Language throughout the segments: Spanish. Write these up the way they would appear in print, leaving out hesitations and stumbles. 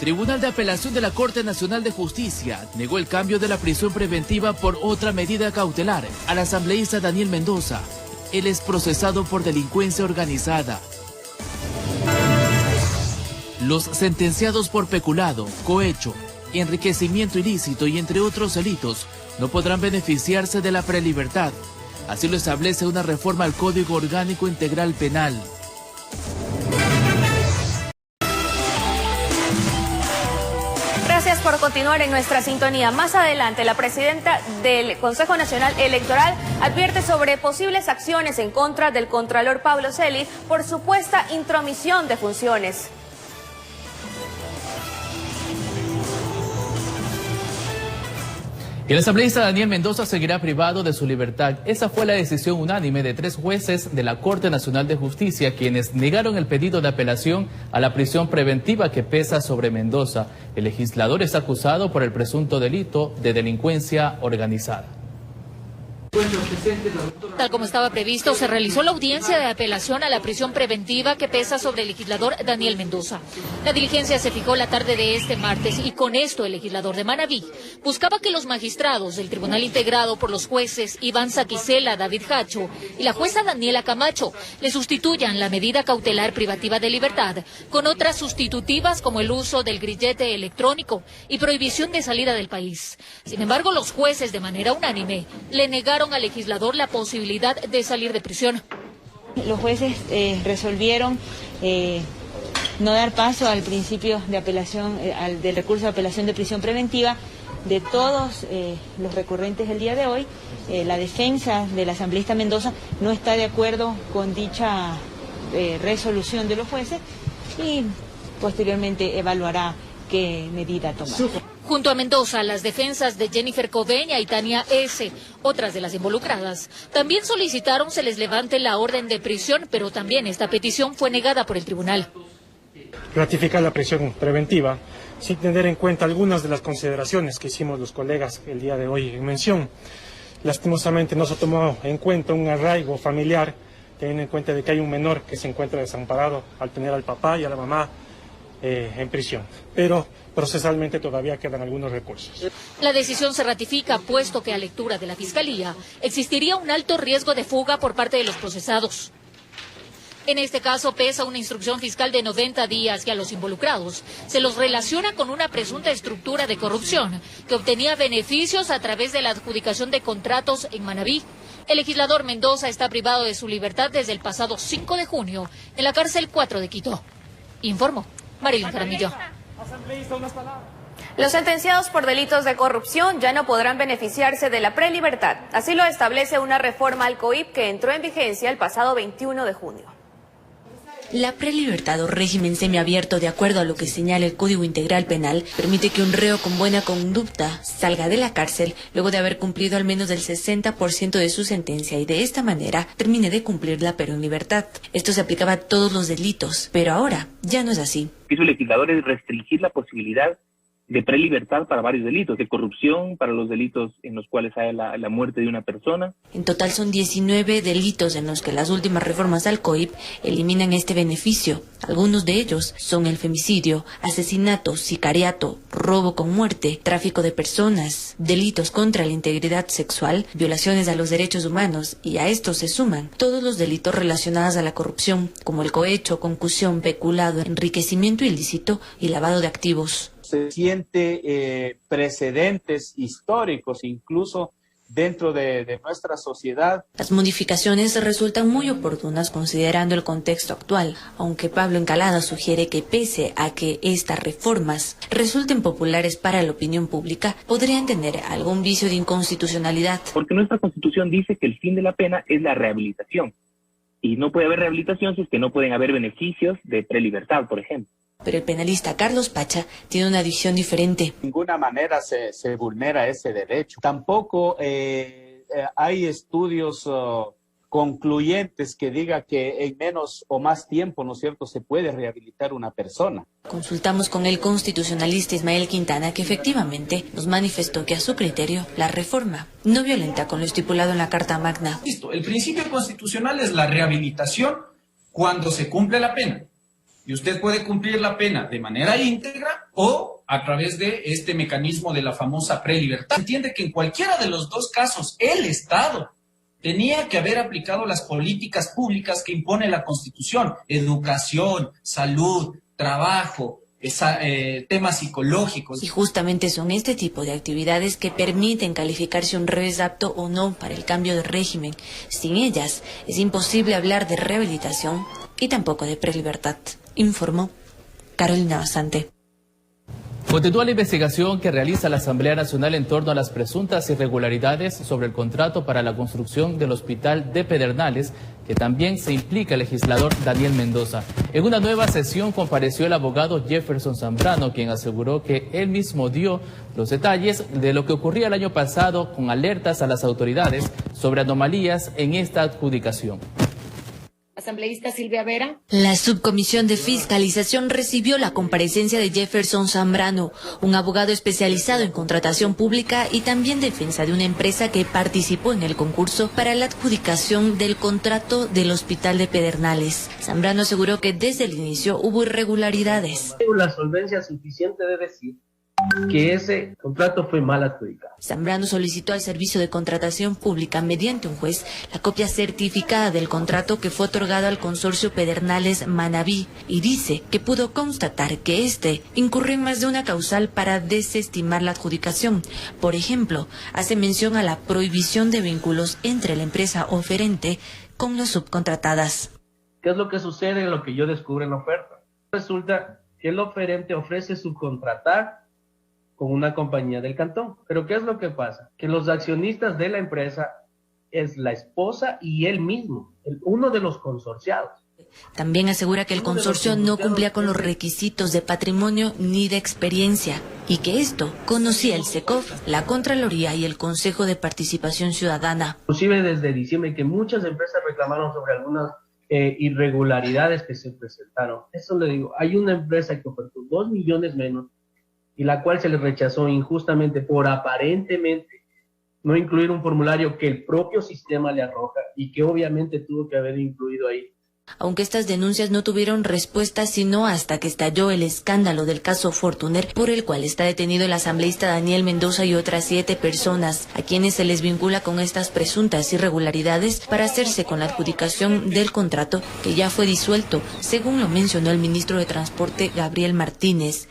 Tribunal de Apelación de la Corte Nacional de Justicia negó el cambio de la prisión preventiva por otra medida cautelar al asambleísta Daniel Mendoza. Él es procesado por delincuencia organizada. Los sentenciados por peculado, cohecho, enriquecimiento ilícito y entre otros delitos no podrán beneficiarse de la prelibertad. Así lo establece una reforma al Código Orgánico Integral Penal. Gracias por continuar en nuestra sintonía. Más adelante, la presidenta del Consejo Nacional Electoral advierte sobre posibles acciones en contra del contralor Pablo Celis por supuesta intromisión de funciones. El asambleísta Daniel Mendoza seguirá privado de su libertad. Esa fue la decisión unánime de 3 jueces de la Corte Nacional de Justicia, quienes negaron el pedido de apelación a la prisión preventiva que pesa sobre Mendoza. El legislador es acusado por el presunto delito de delincuencia organizada. Tal como estaba previsto, se realizó la audiencia de apelación a la prisión preventiva que pesa sobre el legislador Daniel Mendoza. La diligencia se fijó la tarde de este martes y con esto el legislador de Manabí buscaba que los magistrados del tribunal integrado por los jueces Iván Saquicela, David Hacho y la jueza Daniela Camacho le sustituyan la medida cautelar privativa de libertad con otras sustitutivas como el uso del grillete electrónico y prohibición de salida del país. Sin embargo, los jueces de manera unánime le negaron al legislador la posibilidad de salir de prisión. Los jueces resolvieron no dar paso al principio de apelación, del recurso de apelación de prisión preventiva de todos los recurrentes del día de hoy. La defensa del asambleísta Mendoza no está de acuerdo con dicha resolución de los jueces y posteriormente evaluará qué medida tomar. Junto a Mendoza, las defensas de Jennifer Coveña y Tania S., otras de las involucradas, también solicitaron se les levante la orden de prisión, pero también esta petición fue negada por el tribunal. Ratificar la prisión preventiva, sin tener en cuenta algunas de las consideraciones que hicimos los colegas el día de hoy en mención. Lastimosamente no se tomó en cuenta un arraigo familiar, teniendo en cuenta de que hay un menor que se encuentra desamparado al tener al papá y a la mamá en prisión, pero procesalmente todavía quedan algunos recursos. La decisión se ratifica puesto que a lectura de la Fiscalía existiría un alto riesgo de fuga por parte de los procesados. En este caso pesa una instrucción fiscal de 90 días y a los involucrados se los relaciona con una presunta estructura de corrupción que obtenía beneficios a través de la adjudicación de contratos en Manabí. El legislador Mendoza está privado de su libertad desde el pasado 5 de junio en la cárcel 4 de Quito. Informó Marilyn Jaramillo. Los sentenciados por delitos de corrupción ya no podrán beneficiarse de la prelibertad. Así lo establece una reforma al COIP que entró en vigencia el pasado 21 de junio. La prelibertad o régimen semiabierto, de acuerdo a lo que señala el Código Integral Penal, permite que un reo con buena conducta salga de la cárcel luego de haber cumplido al menos el 60% de su sentencia y de esta manera termine de cumplirla pero en libertad. Esto se aplicaba a todos los delitos, pero ahora ya no es así. Hizo el legislador es restringir la posibilidad de prelibertad para varios delitos, de corrupción, para los delitos en los cuales hay la muerte de una persona. En total son 19 delitos en los que las últimas reformas al COIP eliminan este beneficio. Algunos de ellos son el femicidio, asesinato, sicariato, robo con muerte, tráfico de personas, delitos contra la integridad sexual, violaciones a los derechos humanos, y a estos se suman todos los delitos relacionados a la corrupción, como el cohecho, concusión, peculado, enriquecimiento ilícito y lavado de activos. Se siente precedentes históricos incluso dentro de nuestra sociedad. Las modificaciones resultan muy oportunas considerando el contexto actual, aunque Pablo Encalada sugiere que pese a que estas reformas resulten populares para la opinión pública, podrían tener algún vicio de inconstitucionalidad. Porque nuestra Constitución dice que el fin de la pena es la rehabilitación, y no puede haber rehabilitación si es que no pueden haber beneficios de prelibertad, por ejemplo. Pero el penalista Carlos Pacha tiene una visión diferente. De ninguna manera se vulnera ese derecho. Tampoco hay estudios concluyentes que diga que en menos o más tiempo, ¿no es cierto?, se puede rehabilitar una persona. Consultamos con el constitucionalista Ismael Quintana, que efectivamente nos manifestó que a su criterio la reforma no violenta con lo estipulado en la Carta Magna. Listo, el principio constitucional es la rehabilitación cuando se cumple la pena. y usted puede cumplir la pena de manera íntegra o a través de este mecanismo de la famosa prelibertad. Entiende que en cualquiera de los dos casos el Estado tenía que haber aplicado las políticas públicas que impone la Constitución: educación, salud, trabajo, temas psicológicos. Y justamente son este tipo de actividades que permiten calificar si un reo es apto o no para el cambio de régimen. Sin ellas es imposible hablar de rehabilitación y tampoco de prelibertad, informó Carolina Basante. Continúa la investigación que realiza la Asamblea Nacional en torno a las presuntas irregularidades sobre el contrato para la construcción del Hospital de Pedernales, que también se implica el legislador Daniel Mendoza. En una nueva sesión compareció el abogado Jefferson Zambrano, quien aseguró que él mismo dio los detalles de lo que ocurría el año pasado con alertas a las autoridades sobre anomalías en esta adjudicación. Asambleísta Silvia Vera. La subcomisión de fiscalización recibió la comparecencia de Jefferson Zambrano, un abogado especializado en contratación pública y también defensa de una empresa que participó en el concurso para la adjudicación del contrato del Hospital de Pedernales. Zambrano aseguró que desde el inicio hubo irregularidades. La solvencia suficiente de decir que ese contrato fue mal adjudicado. Zambrano solicitó al Servicio de Contratación Pública, mediante un juez, la copia certificada del contrato que fue otorgado al consorcio Pedernales Manabí y dice que pudo constatar que este incurrió en más de una causal para desestimar la adjudicación. Por ejemplo, hace mención a la prohibición de vínculos entre la empresa oferente con las subcontratadas. ¿Qué es lo que sucede en lo que yo descubro en la oferta? Resulta que el oferente ofrece subcontratar con una compañía del cantón. Pero ¿qué es lo que pasa? Que los accionistas de la empresa es la esposa y él mismo, uno de los consorciados. También asegura que el consorcio no cumplía con los requisitos de patrimonio ni de experiencia y que esto conocía el SECOF, la Contraloría y el Consejo de Participación Ciudadana. Inclusive desde diciembre que muchas empresas reclamaron sobre algunas irregularidades que se presentaron. Eso le digo, hay una empresa que ofertó 2 millones menos y la cual se le rechazó injustamente por aparentemente no incluir un formulario que el propio sistema le arroja y que obviamente tuvo que haber incluido ahí. Aunque estas denuncias no tuvieron respuesta sino hasta que estalló el escándalo del caso Fortuner, por el cual está detenido el asambleísta Daniel Mendoza y otras 7 personas, a quienes se les vincula con estas presuntas irregularidades para hacerse con la adjudicación del contrato que ya fue disuelto, según lo mencionó el ministro de Transporte Gabriel Martínez,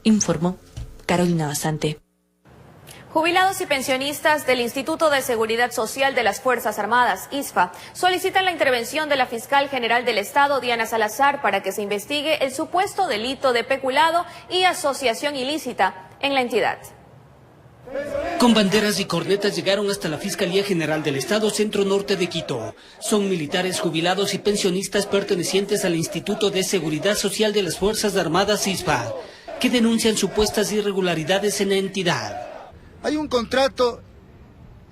informó Carolina Basante. Jubilados y pensionistas del Instituto de Seguridad Social de las Fuerzas Armadas, ISFA, solicitan la intervención de la Fiscal General del Estado, Diana Salazar, para que se investigue el supuesto delito de peculado y asociación ilícita en la entidad. Con banderas y cornetas llegaron hasta la Fiscalía General del Estado Centro Norte de Quito. Son militares jubilados y pensionistas pertenecientes al Instituto de Seguridad Social de las Fuerzas Armadas, ISFA, que denuncian supuestas irregularidades en la entidad. Hay un contrato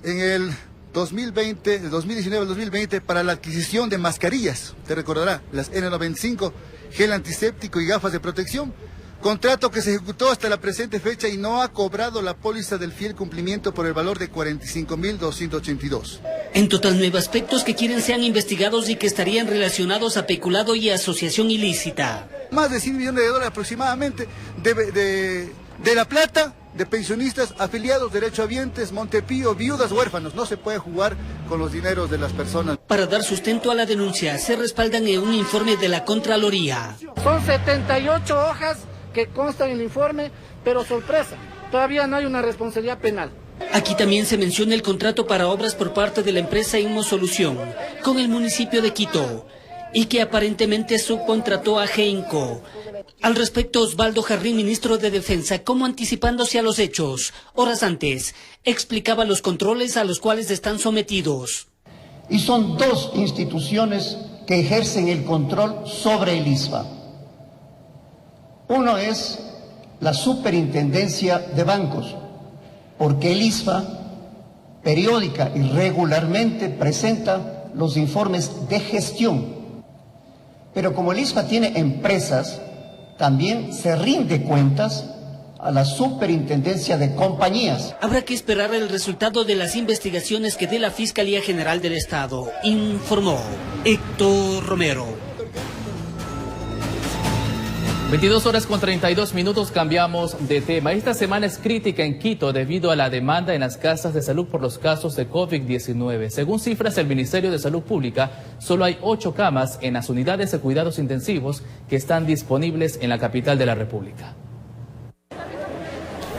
en el 2020, de 2019 al 2020, para la adquisición de mascarillas, te recordará, las N95, gel antiséptico y gafas de protección. Contrato que se ejecutó hasta la presente fecha y no ha cobrado la póliza del fiel cumplimiento por el valor de 45.282. En total 9 aspectos que quieren sean investigados y que estarían relacionados a peculado y asociación ilícita. Más de 100 millones de dólares aproximadamente de la plata de pensionistas, afiliados, derechohabientes, Montepío, viudas, huérfanos. No se puede jugar con los dineros de las personas. Para dar sustento a la denuncia, se respaldan en un informe de la Contraloría. Son 78 hojas que constan en el informe, pero sorpresa, todavía no hay una responsabilidad penal. Aquí también se menciona el contrato para obras por parte de la empresa Inmosolución con el municipio de Quito y que aparentemente subcontrató a Genco. Al respecto, Osvaldo Jarrín, ministro de Defensa, como anticipándose a los hechos, horas antes, explicaba los controles a los cuales están sometidos. Y son 2 instituciones que ejercen el control sobre el ISFA. Uno es la Superintendencia de Bancos, porque el ISFA periódica y regularmente presenta los informes de gestión. Pero como el ISFA tiene empresas, también se rinde cuentas a la Superintendencia de Compañías. Habrá que esperar el resultado de las investigaciones que dé la Fiscalía General del Estado, informó Héctor Romero. 22:32, cambiamos de tema. Esta semana es crítica en Quito debido a la demanda en las casas de salud por los casos de COVID-19. Según cifras del Ministerio de Salud Pública, solo hay 8 camas en las unidades de cuidados intensivos que están disponibles en la capital de la República.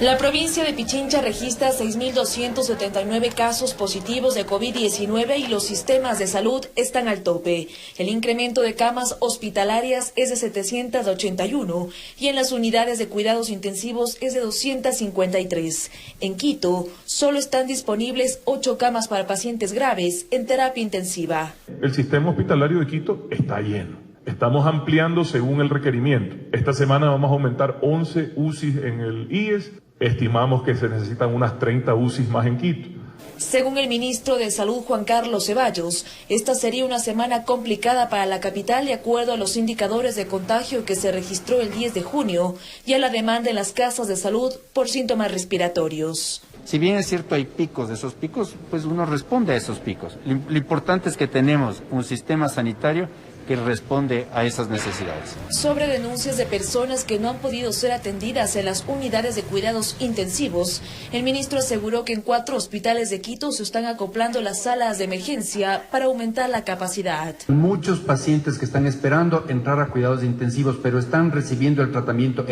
La provincia de Pichincha registra 6.279 casos positivos de COVID-19 y los sistemas de salud están al tope. El incremento de camas hospitalarias es de 781 y en las unidades de cuidados intensivos es de 253. En Quito solo están disponibles 8 camas para pacientes graves en terapia intensiva. El sistema hospitalario de Quito está lleno. Estamos ampliando según el requerimiento. Esta semana vamos a aumentar 11 UCIs en el IES. Estimamos que se necesitan unas 30 UCIs más en Quito. Según el ministro de Salud, Juan Carlos Ceballos, esta sería una semana complicada para la capital de acuerdo a los indicadores de contagio que se registró el 10 de junio y a la demanda en las casas de salud por síntomas respiratorios. Si bien es cierto hay picos, de esos picos, pues uno responde a esos picos. Lo importante es que tenemos un sistema sanitario que responde a esas necesidades. Sobre denuncias de personas que no han podido ser atendidas en las unidades de cuidados intensivos, el ministro aseguró que en 4 hospitales de Quito se están acoplando las salas de emergencia para aumentar la capacidad. Muchos pacientes que están esperando entrar a cuidados intensivos, pero están recibiendo el tratamiento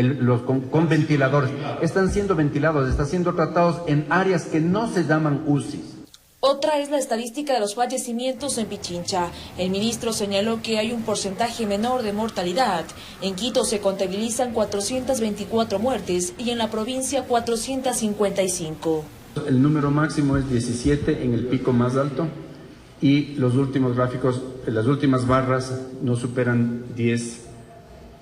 con ventiladores, están siendo ventilados, están siendo tratados en áreas que no se llaman UCIs. Otra es la estadística de los fallecimientos en Pichincha. El ministro señaló que hay un porcentaje menor de mortalidad. En Quito se contabilizan 424 muertes y en la provincia 455. El número máximo es 17 en el pico más alto y los últimos gráficos, las últimas barras no superan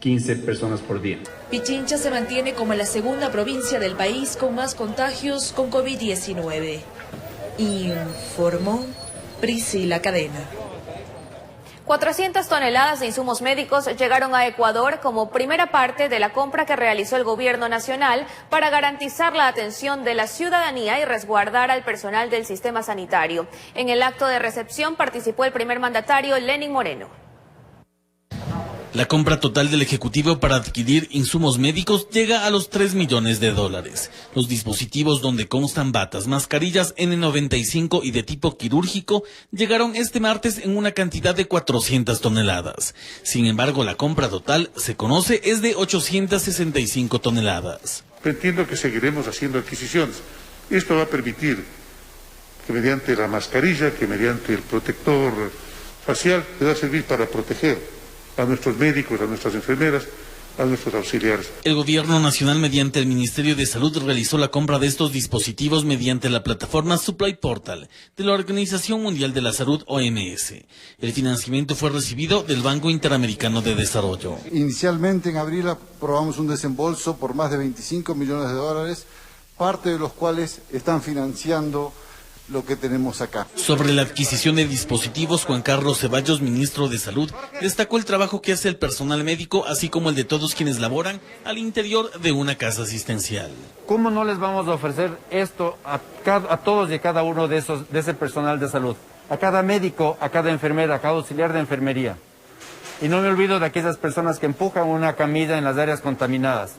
15 personas por día. Pichincha se mantiene como la segunda provincia del país con más contagios con COVID-19. Informó Priscila Cadena. 400 toneladas de insumos médicos llegaron a Ecuador como primera parte de la compra que realizó el gobierno nacional para garantizar la atención de la ciudadanía y resguardar al personal del sistema sanitario. En el acto de recepción participó el primer mandatario, Lenín Moreno. La compra total del Ejecutivo para adquirir insumos médicos llega a los $3 millones. Los dispositivos donde constan batas, mascarillas N95 y de tipo quirúrgico llegaron este martes en una cantidad de 400 toneladas. Sin embargo, la compra total, se conoce, es de 865 toneladas. Entiendo que seguiremos haciendo adquisiciones. Esto va a permitir que mediante la mascarilla, que mediante el protector facial, pueda servir para proteger a nuestros médicos, a nuestras enfermeras, a nuestros auxiliares. El Gobierno Nacional, mediante el Ministerio de Salud, realizó la compra de estos dispositivos mediante la plataforma Supply Portal de la Organización Mundial de la Salud, OMS. El financiamiento fue recibido del Banco Interamericano de Desarrollo. Inicialmente en abril aprobamos un desembolso por más de $25 millones, parte de los cuales están financiando lo que tenemos acá. Sobre la adquisición de dispositivos, Juan Carlos Ceballos, ministro de Salud, destacó el trabajo que hace el personal médico, así como el de todos quienes laboran al interior de una casa asistencial. ¿Cómo no les vamos a ofrecer esto a todos y cada uno de ese personal de salud? A cada médico, a cada enfermera, a cada auxiliar de enfermería. Y no me olvido de aquellas personas que empujan una camilla en las áreas contaminadas.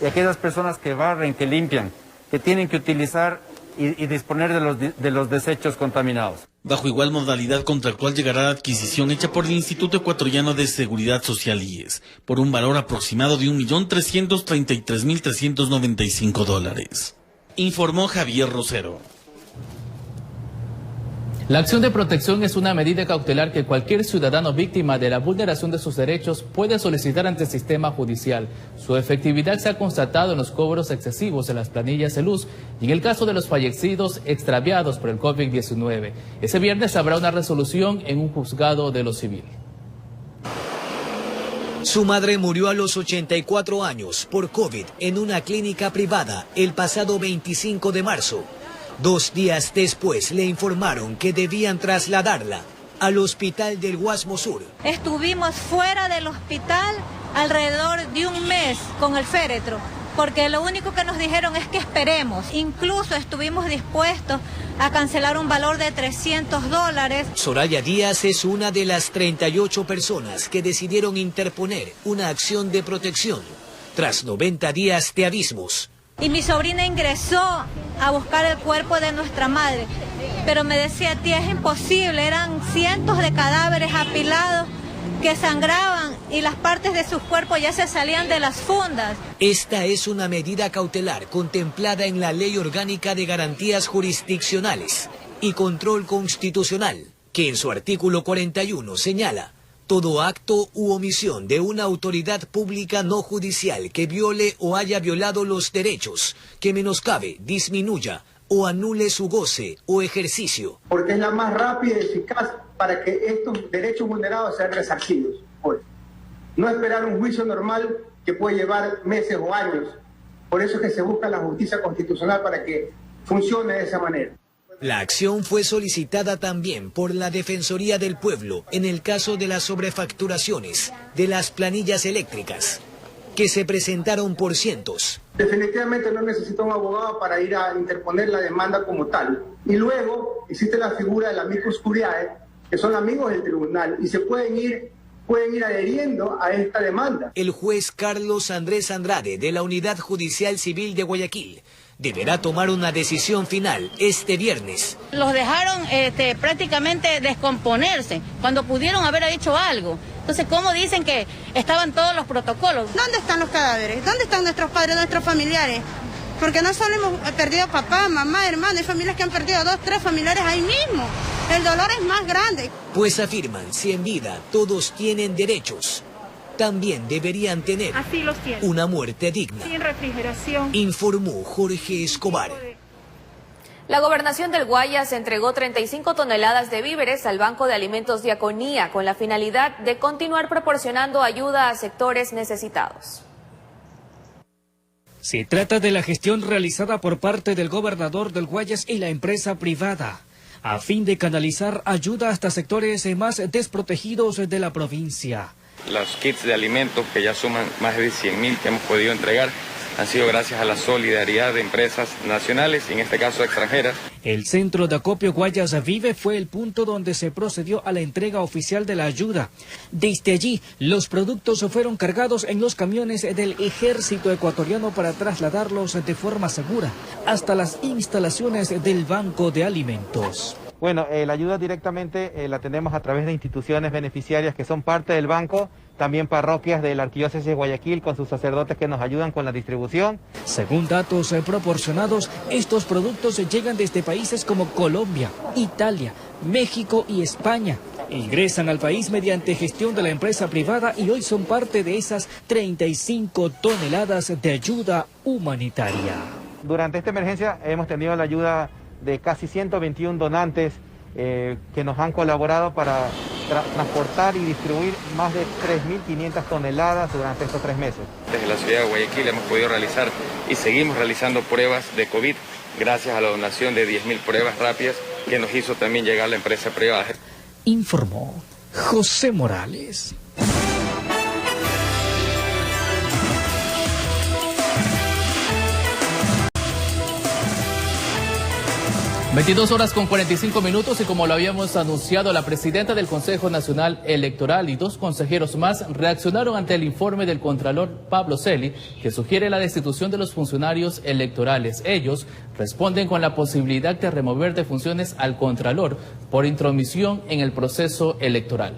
Y aquellas personas que barren, que limpian, que tienen que utilizar y disponer de los desechos contaminados. Bajo igual modalidad contractual llegará la adquisición hecha por el Instituto Ecuatoriano de Seguridad Social IES, por un valor aproximado de $1.333.395. Informó Javier Rosero. La acción de protección es una medida cautelar que cualquier ciudadano víctima de la vulneración de sus derechos puede solicitar ante el sistema judicial. Su efectividad se ha constatado en los cobros excesivos en las planillas de luz y en el caso de los fallecidos extraviados por el COVID-19. Ese viernes habrá una resolución en un juzgado de lo civil. Su madre murió a los 84 años por COVID en una clínica privada el pasado 25 de marzo. 2 días después le informaron que debían trasladarla al hospital del Guasmo Sur. Estuvimos fuera del hospital alrededor de un mes con el féretro porque lo único que nos dijeron es que esperemos. Incluso estuvimos dispuestos a cancelar un valor de $300. Soraya Díaz es una de las 38 personas que decidieron interponer una acción de protección tras 90 días de abismos. Y mi sobrina ingresó a buscar el cuerpo de nuestra madre, pero me decía, tía, es imposible, eran cientos de cadáveres apilados que sangraban y las partes de sus cuerpos ya se salían de las fundas. Esta es una medida cautelar contemplada en la Ley Orgánica de Garantías Jurisdiccionales y Control Constitucional, que en su artículo 41 señala: todo acto u omisión de una autoridad pública no judicial que viole o haya violado los derechos, que menoscabe, disminuya o anule su goce o ejercicio. Porque es la más rápida y eficaz para que estos derechos vulnerados sean resarcidos. Pues, no esperar un juicio normal que puede llevar meses o años. Por eso es que se busca la justicia constitucional para que funcione de esa manera. La acción fue solicitada también por la Defensoría del Pueblo en el caso de las sobrefacturaciones de las planillas eléctricas, que se presentaron por cientos. Definitivamente no necesita un abogado para ir a interponer la demanda como tal. Y luego existe la figura del amicus curiae, que son amigos del tribunal y se pueden ir adheriendo a esta demanda. El juez Carlos Andrés Andrade de la Unidad Judicial Civil de Guayaquil deberá tomar una decisión final este viernes. Los dejaron prácticamente descomponerse cuando pudieron haber hecho algo. Entonces, ¿cómo dicen que estaban todos los protocolos? ¿Dónde están los cadáveres? ¿Dónde están nuestros padres, nuestros familiares? Porque no solo hemos perdido papá, mamá, hermano, hay familias que han perdido 2, 3 familiares ahí mismo. El dolor es más grande. Pues afirman, si en vida todos tienen derechos, también deberían tener una muerte digna. Sin refrigeración. Informó Jorge Escobar. La Gobernación del Guayas entregó 35 toneladas de víveres al Banco de Alimentos Diaconía con la finalidad de continuar proporcionando ayuda a sectores necesitados. Se trata de la gestión realizada por parte del gobernador del Guayas y la empresa privada, a fin de canalizar ayuda hasta sectores más desprotegidos de la provincia. Los kits de alimentos, que ya suman más de 100.000 que hemos podido entregar, han sido gracias a la solidaridad de empresas nacionales y en este caso extranjeras. El centro de acopio Guayas Vive fue el punto donde se procedió a la entrega oficial de la ayuda. Desde allí, los productos fueron cargados en los camiones del ejército ecuatoriano para trasladarlos de forma segura hasta las instalaciones del Banco de Alimentos. Bueno, la ayuda directamente la tenemos a través de instituciones beneficiarias que son parte del banco, también parroquias de la Arquidiócesis de Guayaquil con sus sacerdotes que nos ayudan con la distribución. Según datos proporcionados, estos productos llegan desde países como Colombia, Italia, México y España. Ingresan al país mediante gestión de la empresa privada y hoy son parte de esas 35 toneladas de ayuda humanitaria. Durante esta emergencia hemos tenido la ayuda de casi 121 donantes que nos han colaborado para transportar y distribuir más de 3.500 toneladas durante estos 3 meses. Desde la ciudad de Guayaquil hemos podido realizar y seguimos realizando pruebas de COVID gracias a la donación de 10.000 pruebas rápidas que nos hizo también llegar la empresa privada. Informó José Morales. 22 horas con 45 minutos y como lo habíamos anunciado, la presidenta del Consejo Nacional Electoral y 2 consejeros más reaccionaron ante el informe del Contralor Pablo Celi, que sugiere la destitución de los funcionarios electorales. Ellos responden con la posibilidad de remover de funciones al Contralor por intromisión en el proceso electoral.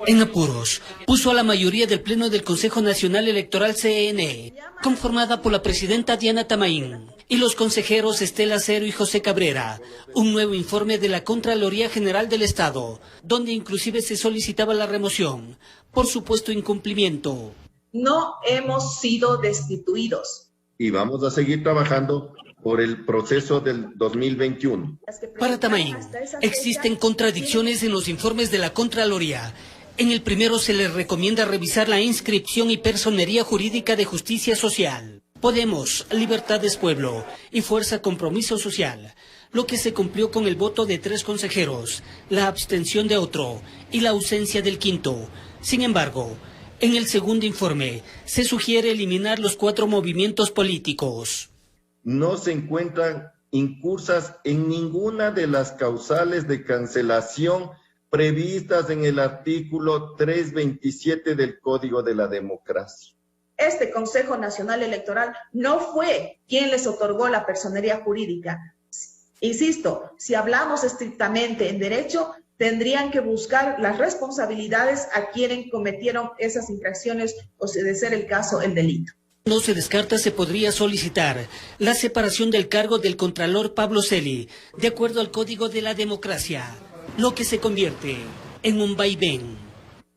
En apuros, puso a la mayoría del Pleno del Consejo Nacional Electoral CNE, conformada por la presidenta Diana Tamaín y los consejeros Estela Cero y José Cabrera, un nuevo informe de la Contraloría General del Estado, donde inclusive se solicitaba la remoción por supuesto incumplimiento. No hemos sido destituidos. Y vamos a seguir trabajando por el proceso del 2021. Para Tamaín, existen contradicciones en los informes de la Contraloría. En el primero se le recomienda revisar la inscripción y personería jurídica de Justicia Social, Podemos, Libertades Pueblo y Fuerza Compromiso Social, lo que se cumplió con el voto de 3 consejeros, la abstención de otro y la ausencia del quinto. Sin embargo, En el segundo informe, se sugiere eliminar los 4 movimientos políticos. No se encuentran incursas en ninguna de las causales de cancelación previstas en el artículo 327 del Código de la Democracia. Este Consejo Nacional Electoral no fue quien les otorgó la personería jurídica. Insisto, si hablamos estrictamente en derecho, tendrían que buscar las responsabilidades a quienes cometieron esas infracciones o, si de ser el caso, el delito. No se descarta se podría solicitar la separación del cargo del Contralor Pablo Celi, de acuerdo al Código de la Democracia, lo que se convierte en un vaivén.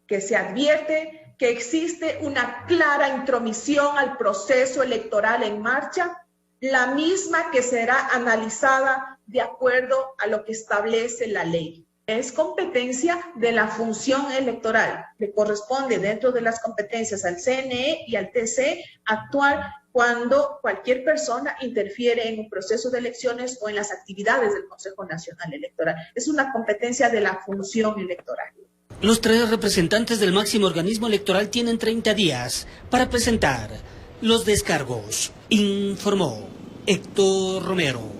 Que se advierte que existe una clara intromisión al proceso electoral en marcha, la misma que será analizada de acuerdo a lo que establece la ley. Es competencia de la función electoral. Le corresponde dentro de las competencias al CNE y al TC actuar cuando cualquier persona interfiere en un proceso de elecciones o en las actividades del Consejo Nacional Electoral. Es una competencia de la función electoral. Los 3 representantes del máximo organismo electoral tienen 30 días para presentar los descargos, informó Héctor Romero.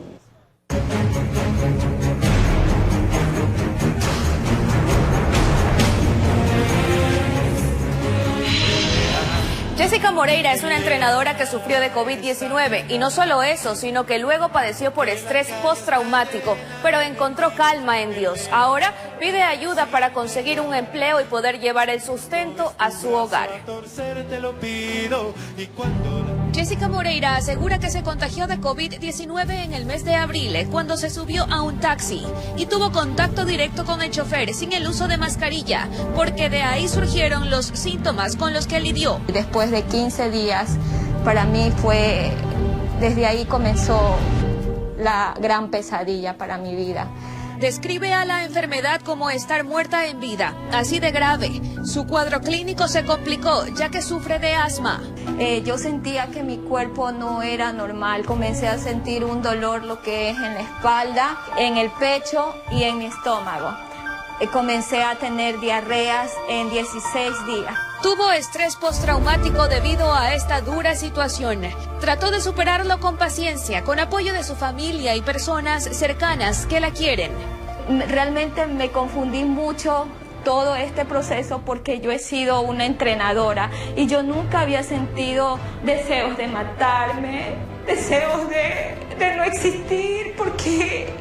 Jessica Moreira es una entrenadora que sufrió de COVID-19 y no solo eso, sino que luego padeció por estrés postraumático, pero encontró calma en Dios. Ahora pide ayuda para conseguir un empleo y poder llevar el sustento a su hogar. Jessica Moreira asegura que se contagió de COVID-19 en el mes de abril cuando se subió a un taxi y tuvo contacto directo con el chofer sin el uso de mascarilla, porque de ahí surgieron los síntomas con los que lidió. Después de 15 días, para mí desde ahí comenzó la gran pesadilla para mi vida. Describe a la enfermedad como estar muerta en vida, así de grave. Su cuadro clínico se complicó ya que sufre de asma. Yo sentía que mi cuerpo no era normal. Comencé a sentir un dolor, lo que es en la espalda, en el pecho y en mi estómago. Comencé a tener diarreas en 16 días. Tuvo estrés postraumático debido a esta dura situación. Trató de superarlo con paciencia, con apoyo de su familia y personas cercanas que la quieren. Realmente me confundí mucho todo este proceso porque yo he sido una entrenadora y yo nunca había sentido deseos de matarme, deseos de no existir, porque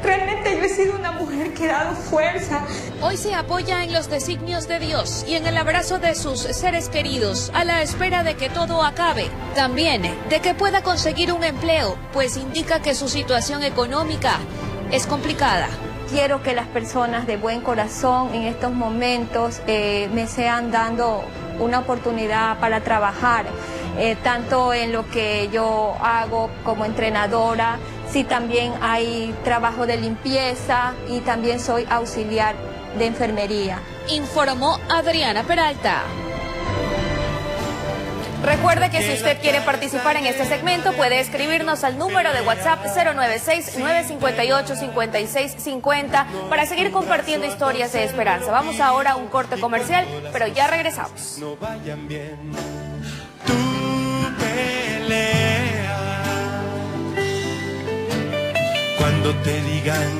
realmente yo he sido una mujer que ha dado fuerza. Hoy se apoya en los designios de Dios y en el abrazo de sus seres queridos, a la espera de que todo acabe. También de que pueda conseguir un empleo, pues indica que su situación económica es complicada. Quiero que las personas de buen corazón en estos momentos me sean dando una oportunidad para trabajar, tanto en lo que yo hago como entrenadora. Sí, también hay trabajo de limpieza y también soy auxiliar de enfermería. Informó Adriana Peralta. Recuerde que si usted quiere participar en este segmento puede escribirnos al número de WhatsApp 096-958-5650 para seguir compartiendo historias de esperanza. Vamos ahora a un corte comercial, pero ya regresamos. No vayan bien. Tu pelea. Cuando te digan